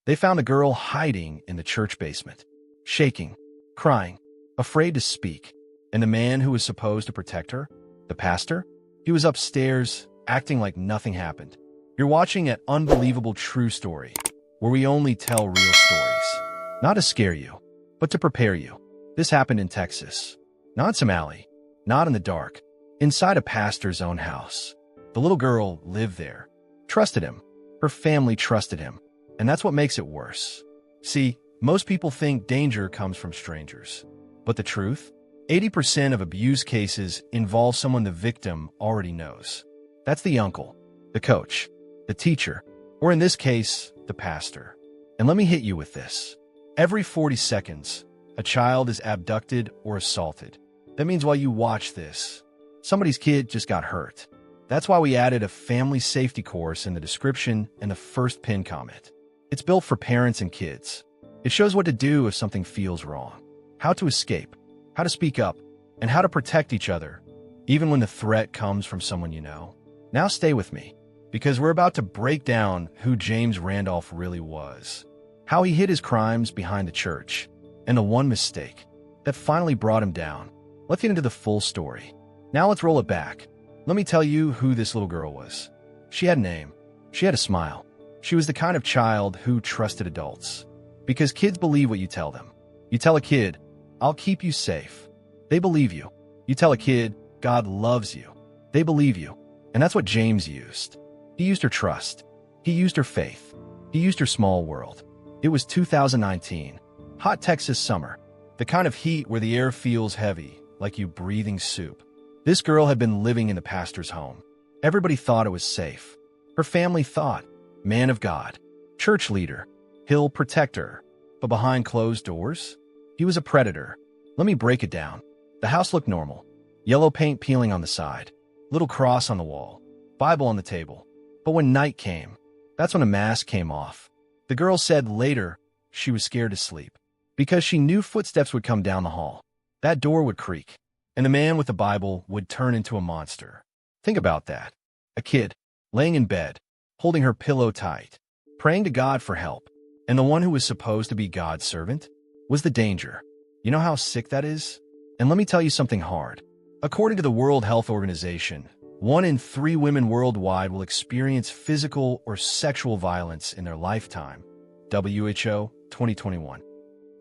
They found a girl hiding in the church basement, shaking, crying, afraid to speak. And the man who was supposed to protect her, the pastor, he was upstairs, acting like nothing happened. You're watching an unbelievable true story, where we only tell real stories. Not to scare you, but to prepare you. This happened in Texas. Not in some alley, not in the dark, inside a pastor's own house. The little girl lived there, trusted him. Her family trusted him. And that's what makes it worse. See, most people think danger comes from strangers. But the truth? 80% of abuse cases involve someone the victim already knows. That's the uncle, the coach, the teacher, or in this case, the pastor. And let me hit you with this. Every 40 seconds, a child is abducted or assaulted. That means while you watch this, somebody's kid just got hurt. That's why we added a family safety course in the description and the first pin comment. It's built for parents and kids. It shows what to do if something feels wrong, how to escape, how to speak up, and how to protect each other, even when the threat comes from someone you know. Now stay with me, because we're about to break down who James Randolph really was, how he hid his crimes behind the church, and the one mistake that finally brought him down. Let's get into the full story. Now let's roll it back. Let me tell you who this little girl was. She had a name. She had a smile. She was the kind of child who trusted adults. Because kids believe what you tell them. You tell a kid, "I'll keep you safe." They believe you. You tell a kid, "God loves you." They believe you. And that's what James used. He used her trust. He used her faith. He used her small world. It was 2019. Hot Texas summer. The kind of heat where the air feels heavy, like you breathing soup. This girl had been living in the pastor's home. Everybody thought it was safe. Her family thought, man of God, church leader, he'll protect her. But behind closed doors, he was a predator. Let me break it down. The house looked normal. Yellow paint peeling on the side, little cross on the wall, Bible on the table. But when night came, that's when the mask came off. The girl said later she was scared to sleep because she knew footsteps would come down the hall. That door would creak, and the man with the Bible would turn into a monster. Think about that. A kid, laying in bed, holding her pillow tight, praying to God for help. And the one who was supposed to be God's servant was the danger. You know how sick that is? And let me tell you something hard. According to the World Health Organization, 1 in 3 women worldwide will experience physical or sexual violence in their lifetime. WHO 2021.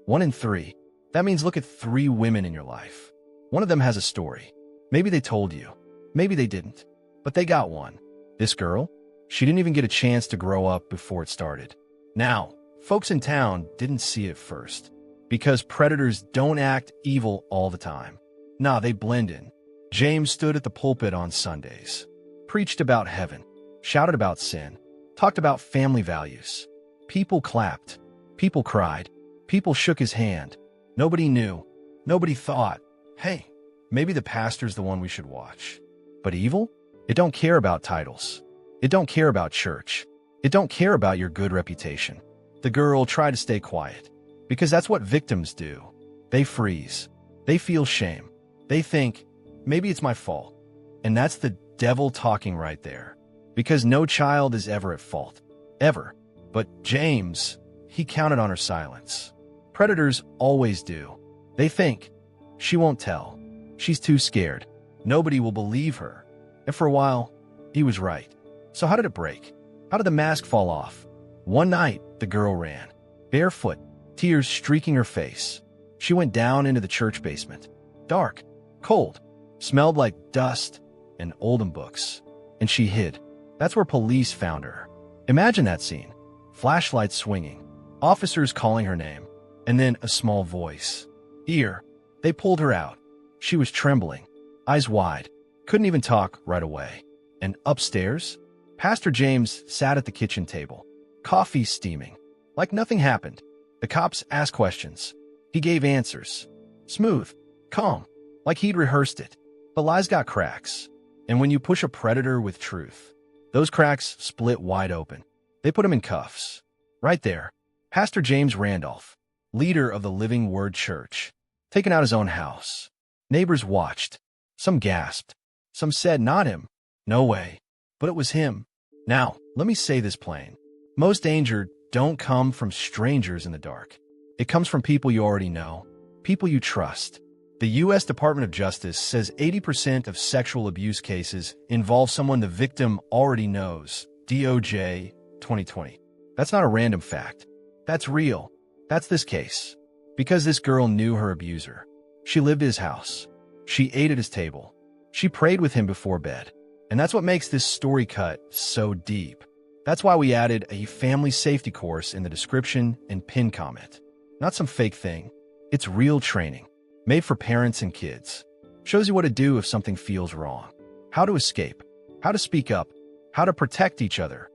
1 in 3. That means look at 3 women in your life. One of them has a story. Maybe they told you. Maybe they didn't. But they got one. This girl? She didn't even get a chance to grow up before it started. Now, folks in town didn't see it first. Because predators don't act evil all the time. Nah, they blend in. James stood at the pulpit on Sundays, preached about heaven, shouted about sin, talked about family values. People clapped. People cried. People shook his hand. Nobody knew. Nobody thought, hey, maybe the pastor's the one we should watch. But evil? It don't care about titles. It don't care about church. It don't care about your good reputation. The girl tried to stay quiet, because that's what victims do. They freeze. They feel shame. They think, maybe it's my fault. And that's the devil talking right there. Because no child is ever at fault. Ever. But James, he counted on her silence. Predators always do. They think, she won't tell. She's too scared. Nobody will believe her. And for a while, he was right. So how did it break? How did the mask fall off? One night, the girl ran, barefoot, tears streaking her face. She went down into the church basement. Dark, cold, smelled like dust and olden books. And she hid. That's where police found her. Imagine that scene. Flashlights swinging, officers calling her name, and then a small voice. Here, they pulled her out. She was trembling, eyes wide, couldn't even talk right away. And upstairs, Pastor James sat at the kitchen table, coffee steaming, like nothing happened. The cops asked questions. He gave answers. Smooth, calm, like he'd rehearsed it. But lies got cracks. And when you push a predator with truth, those cracks split wide open. They put him in cuffs. Right there, Pastor James Randolph, leader of the Living Word Church, taken out his own house. Neighbors watched. Some gasped. Some said, not him. No way. But it was him. Now, let me say this plain. Most danger don't come from strangers in the dark. It comes from people you already know, people you trust. The U.S. Department of Justice says 80% of sexual abuse cases involve someone the victim already knows. DOJ 2020. That's not a random fact. That's real. That's this case. Because this girl knew her abuser. She lived at his house. She ate at his table. She prayed with him before bed. And that's what makes this story cut so deep. That's why we added a family safety course in the description and pin comment. Not some fake thing. It's real training. Made for parents and kids. Shows you what to do if something feels wrong. How to escape. How to speak up. How to protect each other.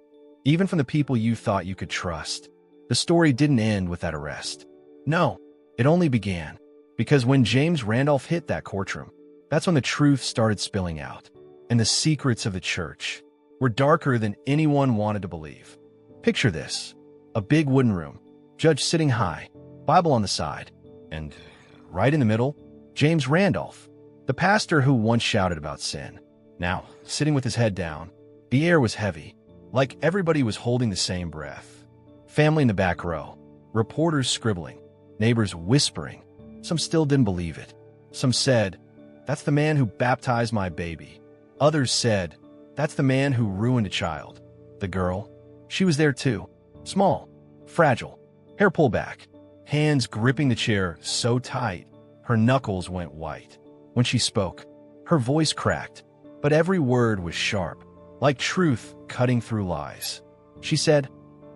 Even from the people you thought you could trust. The story didn't end with that arrest. No, it only began. Because when James Randolph hit that courtroom, that's when the truth started spilling out. And the secrets of the church were darker than anyone wanted to believe. Picture this. A big wooden room. Judge sitting high. Bible on the side. And right in the middle, James Randolph, the pastor who once shouted about sin. Now, sitting with his head down, the air was heavy, like everybody was holding the same breath. Family in the back row, reporters scribbling, neighbors whispering. Some still didn't believe it. Some said, "That's the man who baptized my baby." Others said, "That's the man who ruined a child." The girl, she was there too. Small, fragile, hair pulled back, hands gripping the chair so tight, her knuckles went white. When she spoke, her voice cracked, but every word was sharp, like truth cutting through lies. She said,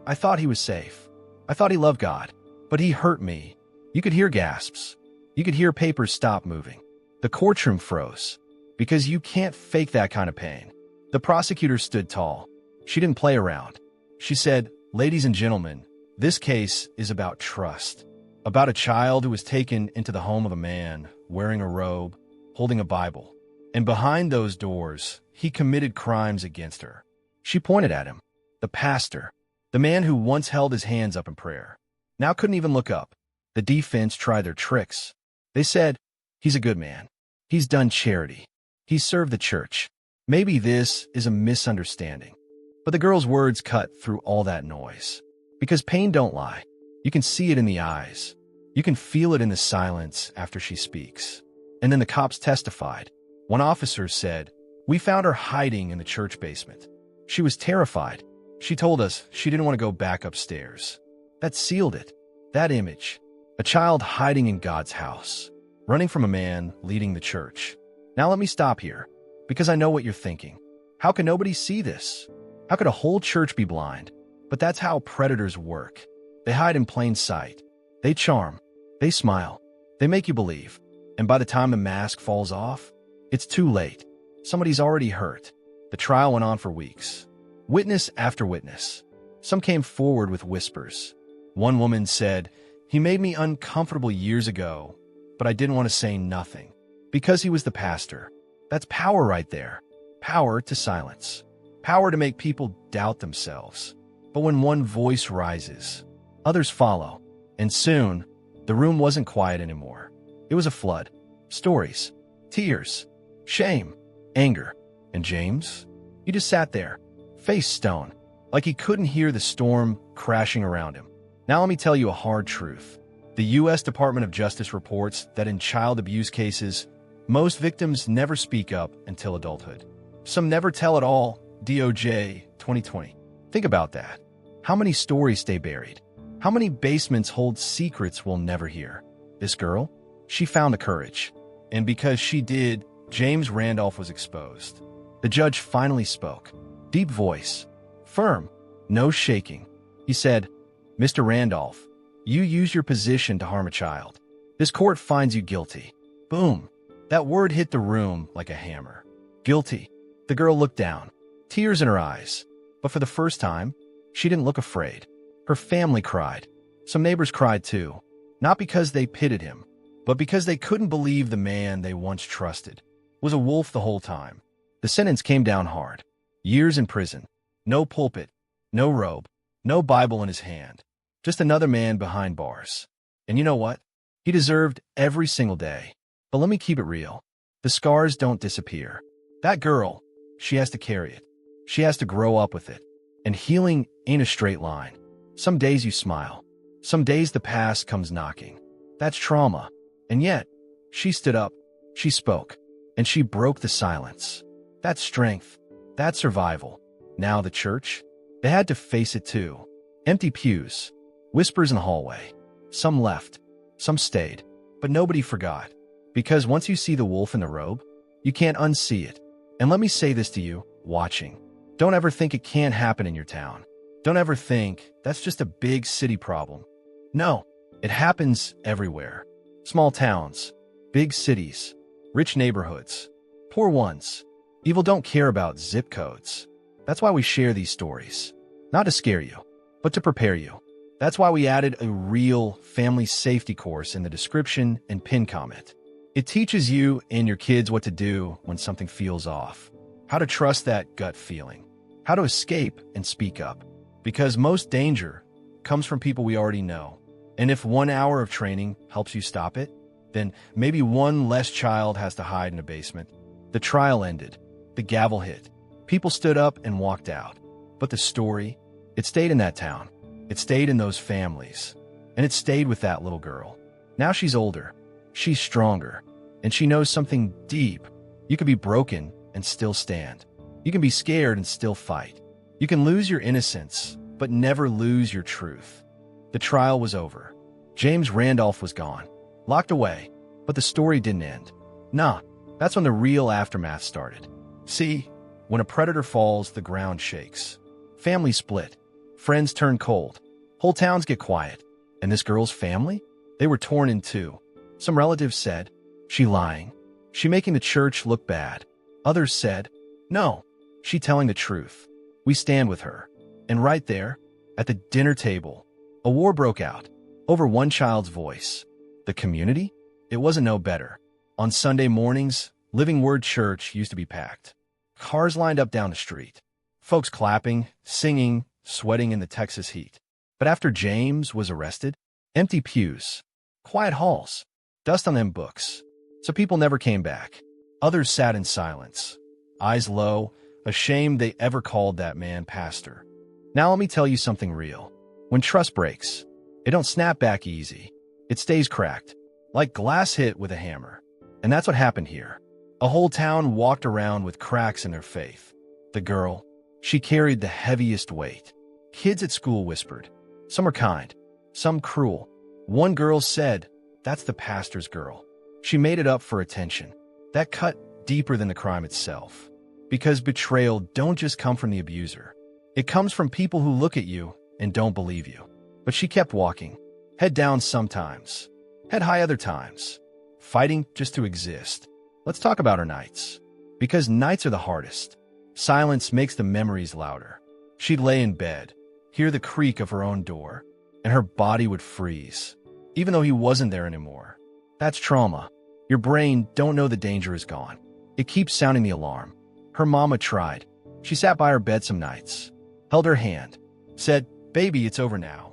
"I thought he was safe. I thought he loved God, but he hurt me." You could hear gasps. You could hear papers stop moving. The courtroom froze, because you can't fake that kind of pain. The prosecutor stood tall. She didn't play around. She said, "Ladies and gentlemen, this case is about trust, about a child who was taken into the home of a man wearing a robe, holding a Bible. And behind those doors, he committed crimes against her." She pointed at him, the pastor, the man who once held his hands up in prayer. Now couldn't even look up. The defense tried their tricks. They said, "He's a good man. He's done charity. He's served the church. Maybe this is a misunderstanding." But the girl's words cut through all that noise. Because pain don't lie. You can see it in the eyes. You can feel it in the silence after she speaks. And then the cops testified. One officer said, "We found her hiding in the church basement. She was terrified. She told us she didn't want to go back upstairs." That sealed it. That image. A child hiding in God's house, running from a man leading the church. Now let me stop here, because I know what you're thinking. How can nobody see this? How could a whole church be blind? But that's how predators work. They hide in plain sight. They charm. They smile. They make you believe. And by the time the mask falls off, it's too late. Somebody's already hurt. The trial went on for weeks. Witness after witness. Some came forward with whispers. One woman said, "He made me uncomfortable years ago, but I didn't want to say nothing." Because he was the pastor. That's power right there. Power to silence. Power to make people doubt themselves. But when one voice rises, others follow. And soon, the room wasn't quiet anymore. It was a flood. Stories. Tears. Shame. Anger. And James? He just sat there, face stone, like he couldn't hear the storm crashing around him. Now let me tell you a hard truth. The U.S. Department of Justice reports that in child abuse cases, most victims never speak up until adulthood. Some never tell at all. DOJ 2020. Think about that. How many stories stay buried? How many basements hold secrets we'll never hear? This girl? She found the courage. And because she did, James Randolph was exposed. The judge finally spoke. Deep voice. Firm. No shaking. He said, "Mr. Randolph, you use your position to harm a child. This court finds you guilty." Boom. That word hit the room like a hammer. Guilty. The girl looked down, tears in her eyes. But for the first time, she didn't look afraid. Her family cried. Some neighbors cried too. Not because they pitied him, but because they couldn't believe the man they once trusted was a wolf the whole time. The sentence came down hard. Years in prison. No pulpit. No robe. No Bible in his hand. Just another man behind bars. And you know what? He deserved every single day. But let me keep it real. The scars don't disappear. That girl, she has to carry it. She has to grow up with it. And healing ain't a straight line. Some days you smile. Some days the past comes knocking. That's trauma. And yet, she stood up, she spoke, and she broke the silence. That's strength. That's survival. Now the church? They had to face it too. Empty pews, whispers in the hallway. Some left, some stayed, but nobody forgot. Because once you see the wolf in the robe, you can't unsee it. And let me say this to you, watching. Don't ever think it can't happen in your town. Don't ever think that's just a big city problem. No, it happens everywhere. Small towns, big cities, rich neighborhoods, poor ones. Evil don't care about zip codes. That's why we share these stories. Not to scare you, but to prepare you. That's why we added a real family safety course in the description and pin comment. It teaches you and your kids what to do when something feels off, how to trust that gut feeling, how to escape and speak up. Because most danger comes from people we already know. And if 1 hour of training helps you stop it, then maybe one less child has to hide in a basement. The trial ended. The gavel hit. People stood up and walked out. But the story, it stayed in that town. It stayed in those families. And it stayed with that little girl. Now she's older. She's stronger. And she knows something deep. You can be broken and still stand. You can be scared and still fight. You can lose your innocence, but never lose your truth. The trial was over. James Randolph was gone, locked away, but the story didn't end. Nah, that's when the real aftermath started. See, when a predator falls, the ground shakes. Families split. Friends turn cold. Whole towns get quiet. And this girl's family? They were torn in two. Some relatives said, "She lying. She making the church look bad." Others said, "No, she telling the truth. We stand with her." And right there, at the dinner table, a war broke out over one child's voice. The community? It wasn't no better. On Sunday mornings, Living Word Church used to be packed. Cars lined up down the street. Folks clapping, singing, sweating in the Texas heat. But after James was arrested, empty pews, quiet halls, dust on them books. So people never came back. Others sat in silence, eyes low, ashamed they ever called that man pastor. Now let me tell you something real. When trust breaks, it don't snap back easy. It stays cracked, like glass hit with a hammer. And that's what happened here. A whole town walked around with cracks in their faith. The girl, she carried the heaviest weight. Kids at school whispered. Some are kind, some cruel. One girl said, "That's the pastor's girl." She made it up for attention. That cut deeper than the crime itself. Because betrayal don't just come from the abuser. It comes from people who look at you and don't believe you. But she kept walking, head down sometimes, head high other times, fighting just to exist. Let's talk about her nights. Because nights are the hardest. Silence makes the memories louder. She'd lay in bed, hear the creak of her own door, and her body would freeze, even though he wasn't there anymore. That's trauma. Your brain don't know the danger is gone. It keeps sounding the alarm. Her mama tried. She sat by her bed some nights, held her hand, said, "Baby, it's over now."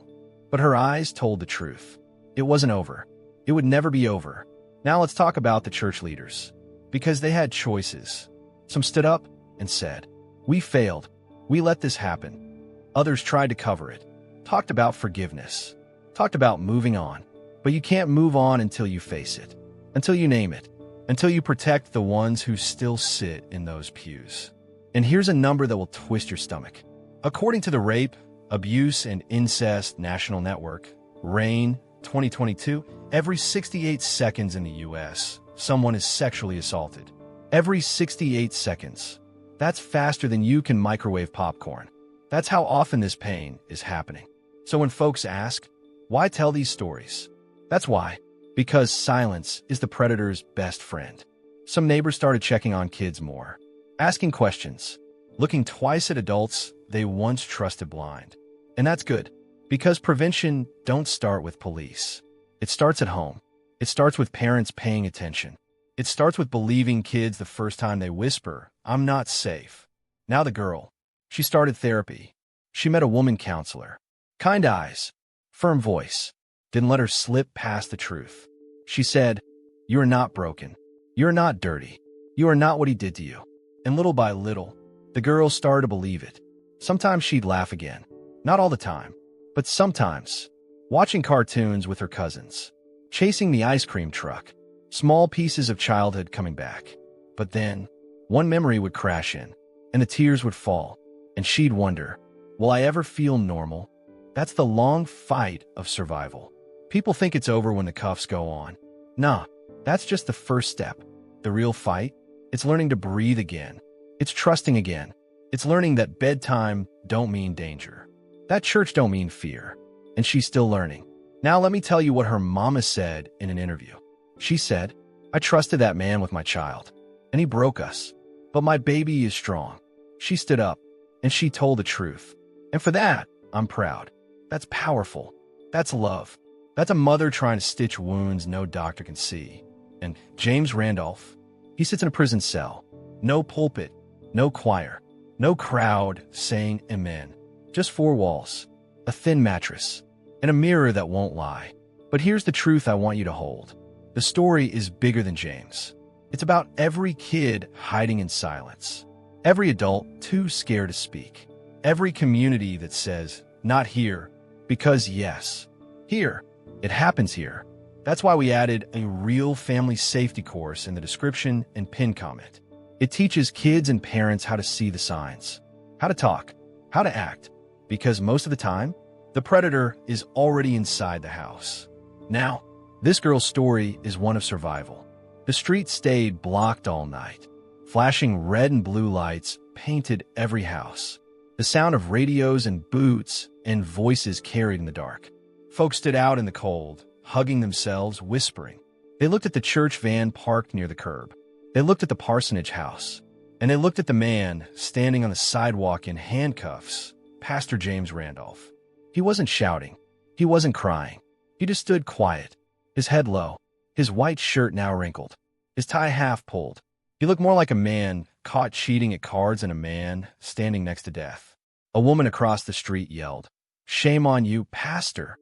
But her eyes told the truth. It wasn't over. It would never be over. Now let's talk about the church leaders. Because they had choices. Some stood up and said, "We failed. We let this happen." Others tried to cover it, talked about forgiveness, talked about moving on. But you can't move on until you face it, until you name it, until you protect the ones who still sit in those pews. And here's a number that will twist your stomach. According to the Rape, Abuse, and Incest National Network, RAIN 2022, every 68 seconds in the U.S., someone is sexually assaulted. Every 68 seconds. That's faster than you can microwave popcorn. That's how often this pain is happening. So when folks ask, why tell these stories? That's why. Because silence is the predator's best friend. Some neighbors started checking on kids more, asking questions, looking twice at adults they once trusted blind. And that's good, because prevention don't start with police. It starts at home. It starts with parents paying attention. It starts with believing kids the first time they whisper, "I'm not safe." Now the girl. She started therapy. She met a woman counselor. Kind eyes, firm voice. Didn't let her slip past the truth. She said, "You are not broken. You are not dirty. You are not what he did to you." And little by little, the girl started to believe it. Sometimes she'd laugh again. Not all the time, But sometimes, watching cartoons with her cousins, chasing the ice cream truck, small pieces of childhood coming back. But then, one memory would crash in, and the tears would fall, and she'd wonder, will I ever feel normal? That's the long fight of survival. People think it's over when the cuffs go on. Nah, that's just the first step. The real fight? It's learning to breathe again. It's trusting again. It's learning that bedtime don't mean danger. That church don't mean fear. And she's still learning. Now let me tell you what her mama said in an interview. She said, I trusted that man with my child, and he broke us. But my baby is strong. She stood up, and she told the truth. And for that, I'm proud. That's powerful. That's love. That's a mother trying to stitch wounds no doctor can see. And James Randolph, he sits in a prison cell. No pulpit, no choir, no crowd saying amen. Just four walls, a thin mattress, and a mirror that won't lie. But here's the truth I want you to hold. The story is bigger than James. It's about every kid hiding in silence. Every adult too scared to speak. Every community that says, not here, because yes, here. It happens here. That's why we added a real family safety course in the description and pin comment. It teaches kids and parents how to see the signs, how to talk, how to act, because most of the time, the predator is already inside the house. Now, this girl's story is one of survival. The street stayed blocked all night. Flashing red and blue lights painted every house. The sound of radios and boots and voices carried in the dark. Folks stood out in the cold, hugging themselves, whispering. They looked at the church van parked near the curb. They looked at the parsonage house. And they looked at the man standing on the sidewalk in handcuffs, Pastor James Randolph. He wasn't shouting. He wasn't crying. He just stood quiet, his head low, his white shirt now wrinkled, his tie half pulled. He looked more like a man caught cheating at cards than a man standing next to death. A woman across the street yelled, "Shame on you, Pastor."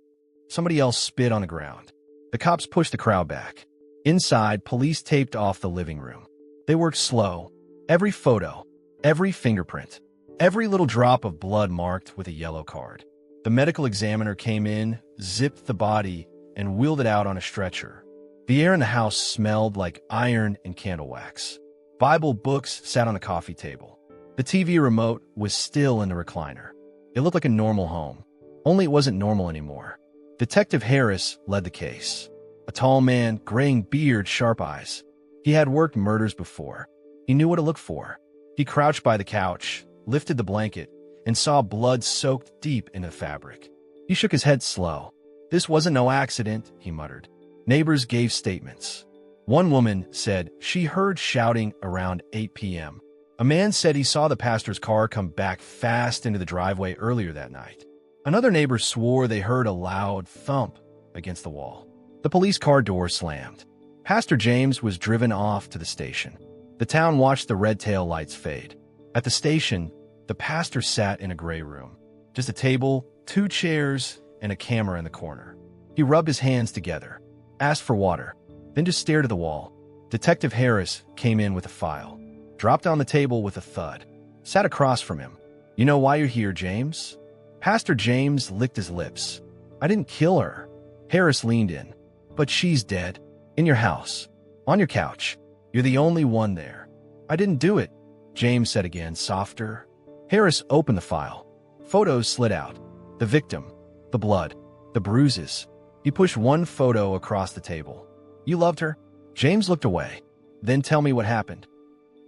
Somebody else spit on the ground. The cops pushed the crowd back. Inside, police taped off the living room. They worked slow. Every photo, every fingerprint, every little drop of blood marked with a yellow card. The medical examiner came in, zipped the body, and wheeled it out on a stretcher. The air in the house smelled like iron and candle wax. Bible books sat on the coffee table. The TV remote was still in the recliner. It looked like a normal home, only it wasn't normal anymore. Detective Harris led the case. A tall man, graying beard, sharp eyes. He had worked murders before. He knew what to look for. He crouched by the couch, lifted the blanket, and saw blood soaked deep into the fabric. He shook his head slow. This wasn't no accident, he muttered. Neighbors gave statements. One woman said she heard shouting around 8 p.m. A man said he saw the pastor's car come back fast into the driveway earlier that night. Another neighbor swore they heard a loud thump against the wall. The police car door slammed. Pastor James was driven off to the station. The town watched the red tail lights fade. At the station, the pastor sat in a gray room. Just a table, 2 chairs, and a camera in the corner. He rubbed his hands together, asked for water, then just stared at the wall. Detective Harris came in with a file, dropped on the table with a thud, sat across from him. You know why you're here, James? Pastor James licked his lips. I didn't kill her. Harris leaned in. But she's dead. In your house. On your couch. You're the only one there. I didn't do it, James said again, softer. Harris opened the file. Photos slid out. The victim, the blood, the bruises. He pushed one photo across the table. You loved her? James looked away. Then tell me what happened.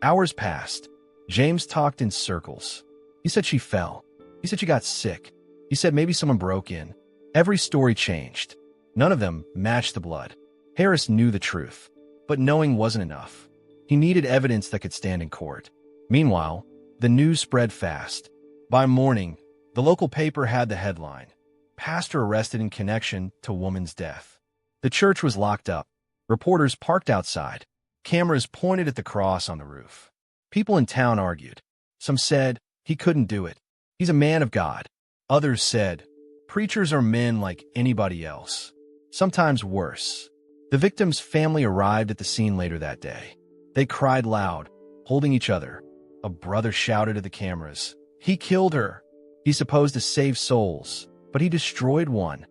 Hours passed. James talked in circles. He said she fell. He said she got sick. He said maybe someone broke in. Every story changed. None of them matched the blood. Harris knew the truth, but knowing wasn't enough. He needed evidence that could stand in court. Meanwhile, the news spread fast. By morning, the local paper had the headline, "Pastor arrested in connection to woman's death." The church was locked up. Reporters parked outside. Cameras pointed at the cross on the roof. People in town argued. Some said, he couldn't do it. He's a man of God. Others said, preachers are men like anybody else. Sometimes worse. The victim's family arrived at the scene later that day. They cried loud, holding each other. A brother shouted at the cameras, "He killed her. He's supposed to save souls, but but he destroyed one.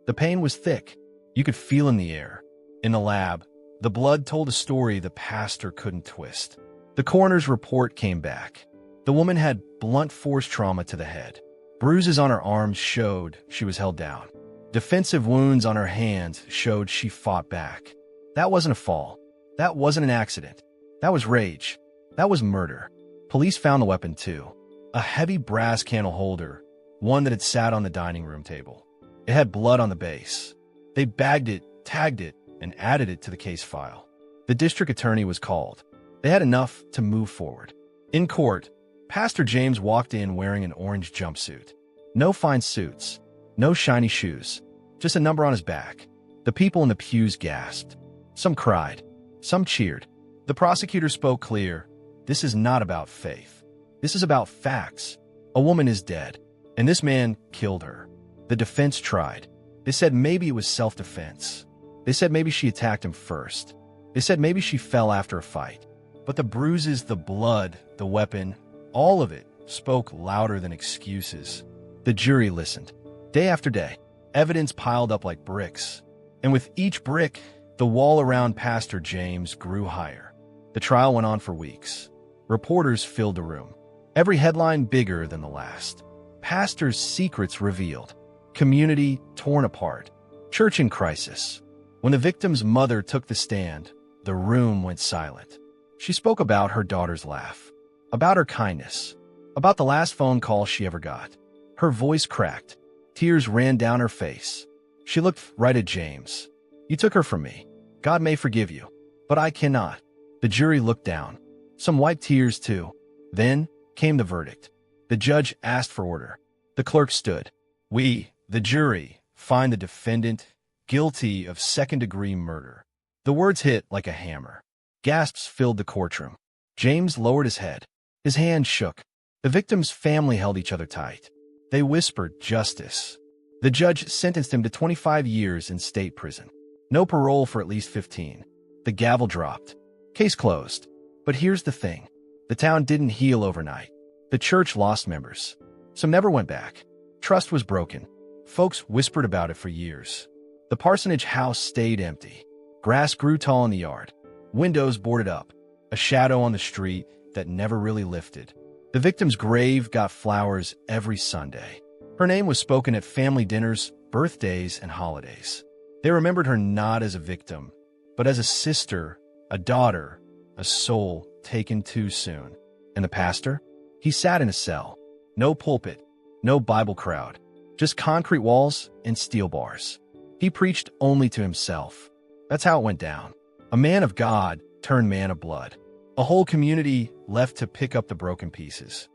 The pain was thick. You could feel in the air. In the lab, the blood told a story the pastor couldn't twist. The coroner's report came back. The woman had blunt force trauma to the head. Bruises on her arms showed she was held down. Defensive wounds on her hands showed she fought back. That wasn't a fall. That wasn't an accident. That was rage. That was murder. Police found the weapon too. A heavy brass candle holder, one that had sat on the dining room table. It had blood on the base. They bagged it, tagged it, and added it to the case file. The district attorney was called. They had enough to move forward. In court, Pastor James walked in wearing an orange jumpsuit. No fine suits, no shiny shoes, just a number on his back. The people in the pews gasped. Some cried, some cheered. The prosecutor spoke clear. This is not about faith. This is about facts. A woman is dead, and this man killed her. The defense tried. They said maybe it was self-defense. They said maybe she attacked him first. They said maybe she fell after a fight. But the bruises, the blood, the weapon, all of it spoke louder than excuses. The jury listened. Day after day, evidence piled up like bricks. And with each brick, the wall around Pastor James grew higher. The trial went on for weeks. Reporters filled the room. Every headline bigger than the last. Pastor's secrets revealed. Community torn apart. Church in crisis. When the victim's mother took the stand, the room went silent. She spoke about her daughter's laugh, about her kindness, about the last phone call she ever got. Her voice cracked. Tears ran down her face. She looked right at James. You took her from me. God may forgive you, but I cannot. The jury looked down. Some wiped tears too. Then came the verdict. The judge asked for order. The clerk stood. We, the jury, find the defendant guilty of second-degree murder. The words hit like a hammer. Gasps filled the courtroom. James lowered his head. His hands shook. The victim's family held each other tight. They whispered justice. The judge sentenced him to 25 years in state prison. No parole for at least 15. The gavel dropped. Case closed. But here's the thing. The town didn't heal overnight. The church lost members. Some never went back. Trust was broken. Folks whispered about it for years. The parsonage house stayed empty. Grass grew tall in the yard. Windows boarded up. A shadow on the street that never really lifted. The victim's grave got flowers every Sunday. Her name was spoken at family dinners, birthdays, and holidays. They remembered her not as a victim, but as a sister, a daughter, a soul taken too soon. And the pastor? He sat in a cell. No pulpit, no Bible crowd, just concrete walls and steel bars. He preached only to himself. That's how it went down. A man of God turned man of blood. A whole community left to pick up the broken pieces.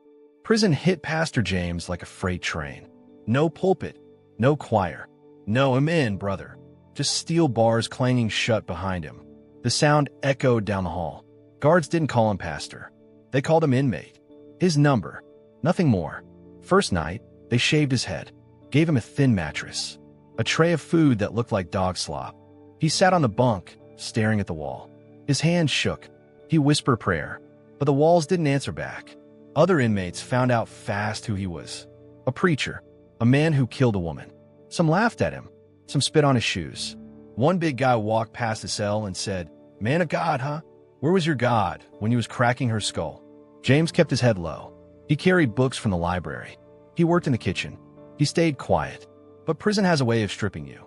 Prison hit Pastor James like a freight train. No pulpit, no choir, no amen, brother. Just steel bars clanging shut behind him. The sound echoed down the hall. Guards didn't call him pastor. They called him inmate. His number. Nothing more. First night, they shaved his head, gave him a thin mattress, a tray of food that looked like dog slop. He sat on the bunk, staring at the wall. His hands shook. He whispered a prayer, but the walls didn't answer back. Other inmates found out fast who he was. A preacher. A man who killed a woman. Some laughed at him. Some spit on his shoes. One big guy walked past the cell and said, "Man of God, huh? Where was your God when he was cracking her skull?" James kept his head low. He carried books from the library. He worked in the kitchen. He stayed quiet. But prison has a way of stripping you.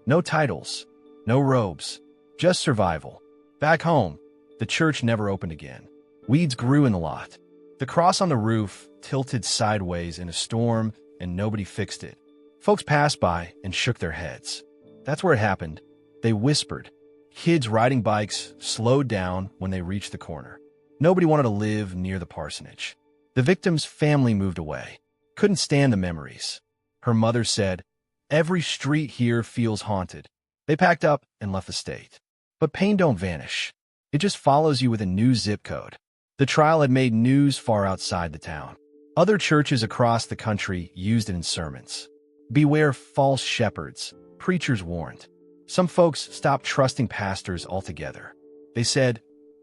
No titles. No robes. Just survival. Back home, the church never opened again. Weeds grew in the lot. The cross on the roof tilted sideways in a storm, and nobody fixed it. Folks passed by and shook their heads. That's where it happened. They whispered. Kids riding bikes slowed down when they reached the corner. Nobody wanted to live near the parsonage. The victim's family moved away. Couldn't stand the memories. Her mother said, "Every street here feels haunted." They packed up and left the state. But pain don't vanish. It just follows you with a new zip code. The trial had made news far outside the town. Other churches across the country used it in sermons. Beware false shepherds, preachers warned. Some folks stopped trusting pastors altogether. They said,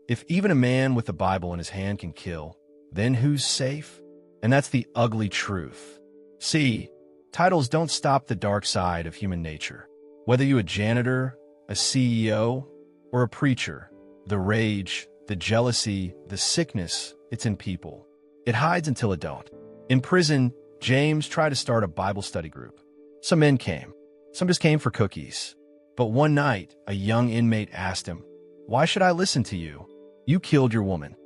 if even a man with the Bible in his hand can kill, then who's safe? And that's the ugly truth. See, Titles don't stop the dark side of human nature. Whether you're a janitor, a CEO, or a preacher, the rage, the jealousy, the sickness, it's in people. It hides until it don't. In prison, James tried to start a Bible study group. Some men came. Some just came for cookies. But one night, a young inmate asked him, "Why should I listen to you? You killed your woman."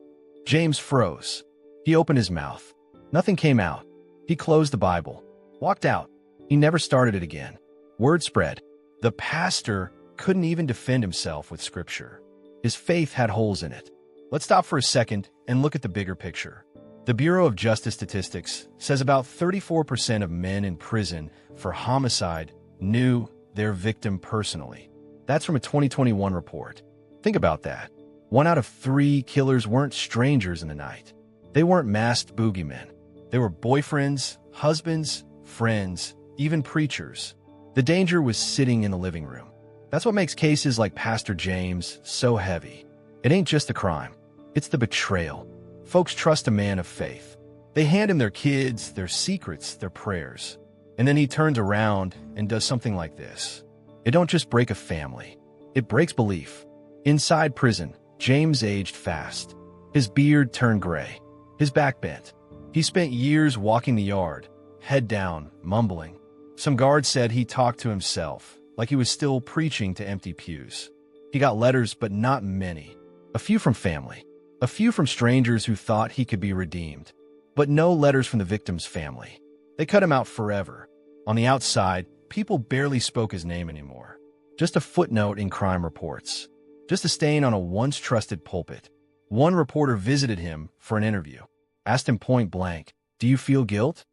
James froze. He opened his mouth. Nothing came out. He closed the Bible, walked out. He never started it again. Word spread. The pastor couldn't even defend himself with scripture. His faith had holes in it. Let's stop for a second and look at the bigger picture. The Bureau of Justice Statistics says about 34% of men in prison for homicide knew their victim personally. That's from a 2021 report. Think about that. 1 out of 3 killers weren't strangers in the night. They weren't masked boogeymen. They were boyfriends, husbands, friends, even preachers. The danger was sitting in the living room. That's what makes cases like Pastor James so heavy. It ain't just the crime. It's the betrayal. Folks trust a man of faith. They hand him their kids, their secrets, their prayers. And then he turns around and does something like this. It don't just break a family. It breaks belief. Inside prison, James aged fast. His beard turned gray. His back bent. He spent years walking the yard, head down, mumbling. Some guards said he talked to himself, like he was still preaching to empty pews. He got letters, but not many. A few from family. A few from strangers who thought he could be redeemed. But no letters from the victim's family. They cut him out forever. On the outside, people barely spoke his name anymore. Just a footnote in crime reports. Just a stain on a once-trusted pulpit. One reporter visited him for an interview. Asked him point blank, "Do you feel guilt?"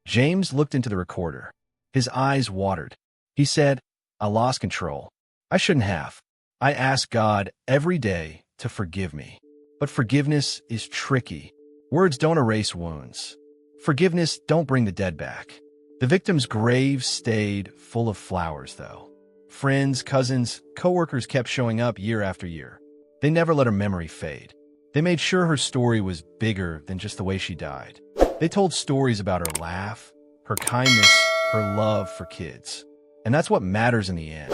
James looked into the recorder. His eyes watered. He said, "I lost control. I shouldn't have. I ask God every day to forgive me. But forgiveness is tricky. Words don't erase wounds. Forgiveness don't bring the dead back." The victim's grave stayed full of flowers, though. Friends, cousins, coworkers kept showing up year after year. They never let her memory fade. They made sure her story was bigger than just the way she died. They told stories about her laugh, her kindness, her love for kids. And that's what matters in the end.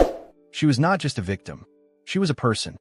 She was not just a victim. She was a person.